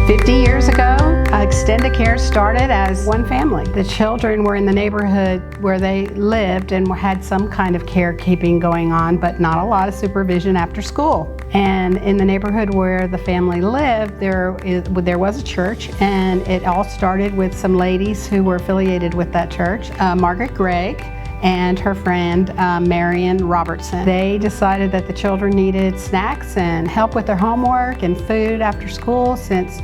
50 years ago, Extend-A-Care started as one family. The children were in the neighborhood where they lived and had some kind of carekeeping going on, but not a lot of supervision after school. And in the neighborhood where the family lived, there was a church, and it all started with some ladies who were affiliated with that church, Margaret Gregg and her friend Marion Robertson. They decided that the children needed snacks and help with their homework and food after school since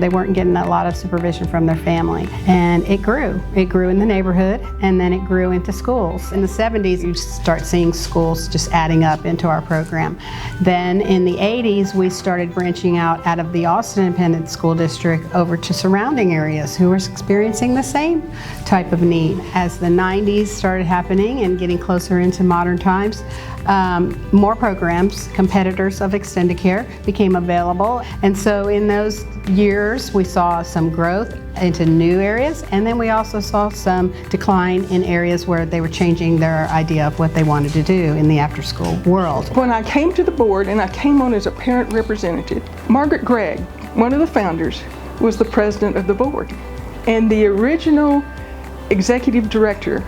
they weren't getting a lot of supervision from their family. And it grew. It grew in the neighborhood, and then it grew into schools. In the 70s, you start seeing schools just adding up into our program. Then in the 80s, we started branching out of the Austin Independent School District over to surrounding areas who were experiencing the same type of need. As the 90s started happening and getting closer into modern times, more programs, competitors of Extend-A-Care, became available. And so in those years, we saw some growth into new areas, and then we also saw some decline in areas where they were changing their idea of what they wanted to do in the after-school world. When I came to the board, and I came on as a parent representative, Margaret Gregg, one of the founders, was the president of the board. And the original executive director,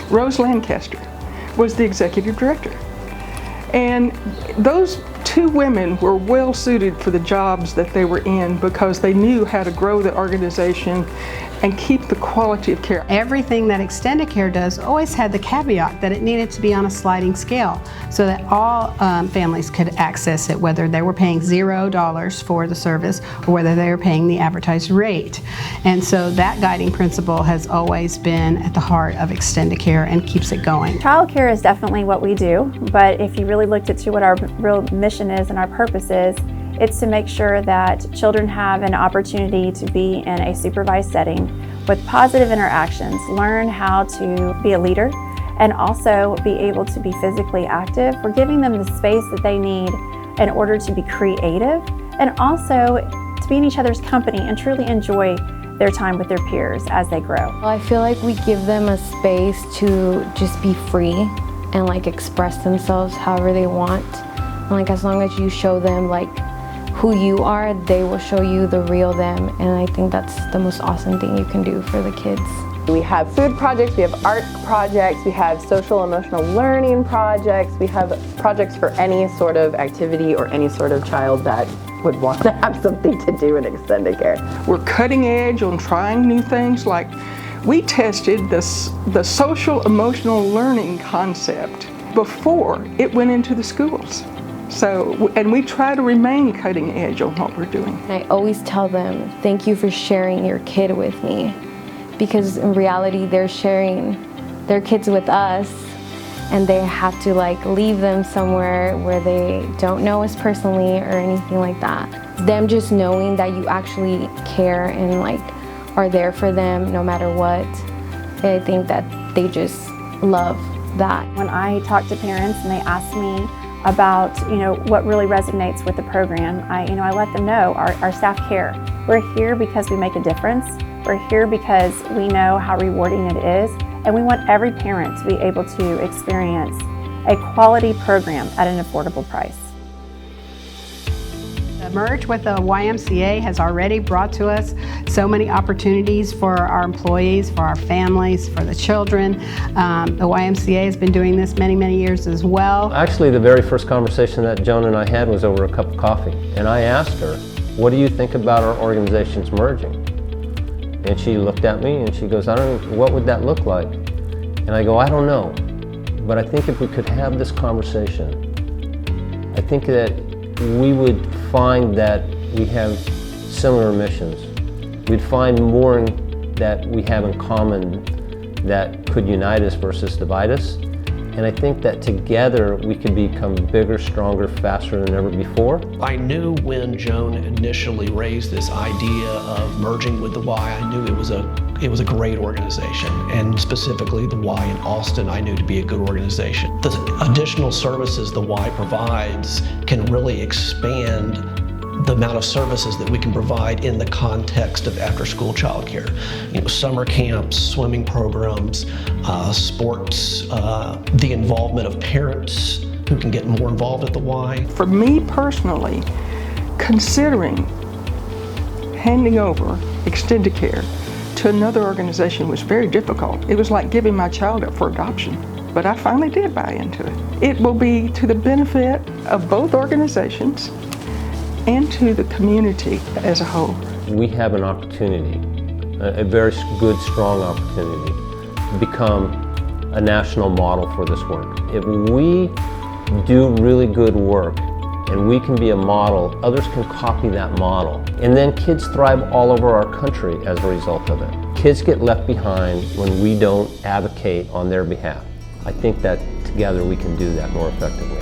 Rose Lancaster, was the executive director. And those two women were well suited for the jobs that they were in because they knew how to grow the organization and keep the quality of care. Everything that Extend-A-Care does always had the caveat that it needed to be on a sliding scale so that all families could access it, whether they were paying $0 for the service or whether they were paying the advertised rate. And so that guiding principle has always been at the heart of Extend-A-Care and keeps it going. Child care is definitely what we do, but if you really looked at what our real mission is and our purpose is, it's to make sure that children have an opportunity to be in a supervised setting with positive interactions, learn how to be a leader, and also be able to be physically active. We're giving them the space that they need in order to be creative and also to be in each other's company and truly enjoy their time with their peers as they grow. Well, I feel like we give them a space to just be free and express themselves however they want. And as long as you show them who you are, they will show you the real them, and I think that's the most awesome thing you can do for the kids. We have food projects, we have art projects, we have social emotional learning projects, we have projects for any sort of activity or any sort of child that would want to have something to do in Extend-A-Care. We're cutting edge on trying new things. We tested the social emotional learning concept before it went into the schools. And we try to remain cutting edge on what we're doing. I always tell them, thank you for sharing your kid with me, because in reality they're sharing their kids with us, and they have to leave them somewhere where they don't know us personally or anything like that. Them just knowing that you actually care and are there for them no matter what, I think that they just love that. When I talk to parents and they ask me about what really resonates with the program, I let them know our staff care. We're here because we make a difference. We're here because we know how rewarding it is, and we want every parent to be able to experience a quality program at an affordable price. The merge with the YMCA has already brought to us so many opportunities for our employees, for our families, for the children. The YMCA has been doing this many, many years as well. Actually, the very first conversation that Joan and I had was over a cup of coffee. And I asked her, what do you think about our organizations merging? And she looked at me and she goes, what would that look like? And I go, I don't know. But I think if we could have this conversation, I think that we would find that we have similar missions. We'd find more that we have in common that could unite us versus divide us. And I think that together we could become bigger, stronger, faster than ever before. I knew when Joan initially raised this idea of merging with the Y, I knew it was a great organization, and specifically the Y in Austin I knew to be a good organization. The additional services the Y provides can really expand the amount of services that we can provide in the context of after-school childcare. Summer camps, swimming programs, sports, the involvement of parents who can get more involved at the Y. For me personally, considering handing over Extend-A-Care to another organization was very difficult. It was like giving my child up for adoption, but I finally did buy into it. It will be to the benefit of both organizations and to the community as a whole. We have an opportunity, a very good, strong opportunity to become a national model for this work. If we do really good work and we can be a model, others can copy that model. And then kids thrive all over our country as a result of it. Kids get left behind when we don't advocate on their behalf. I think that together we can do that more effectively.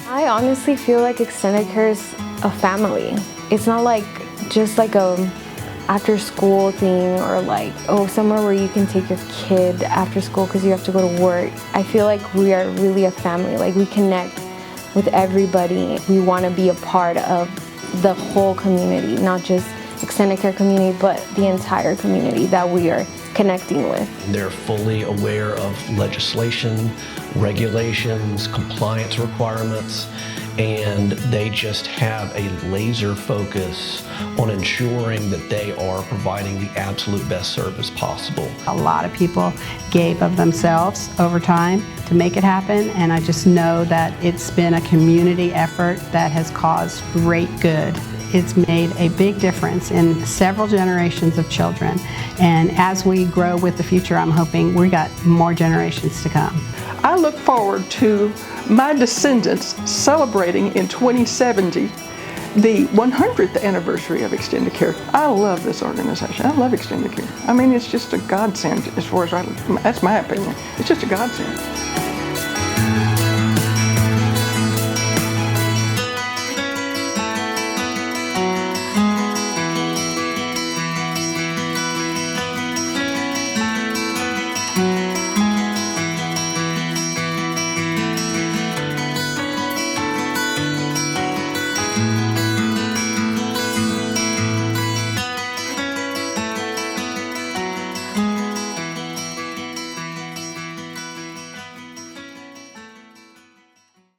I honestly feel like Extend-A-Care is a family. It's not like just like a after school thing or like, oh, somewhere where you can take your kid after school because you have to go to work. I feel like we are really a family. Like we connect with everybody. We want to be a part of the whole community, not just Extend-A-Care community, but the entire community that we are connecting with. They're fully aware of legislation, regulations, compliance requirements, and they just have a laser focus on ensuring that they are providing the absolute best service possible. A lot of people gave of themselves over time to make it happen, and I just know that it's been a community effort that has caused great good. It's made a big difference in several generations of children, and as we grow with the future, I'm hoping we got more generations to come. I look forward to my descendants celebrating in 2070 the 100th anniversary of Extend-A-Care. I love this organization. I love Extend-A-Care. I mean, it's just a godsend as far as that's my opinion. It's just a godsend.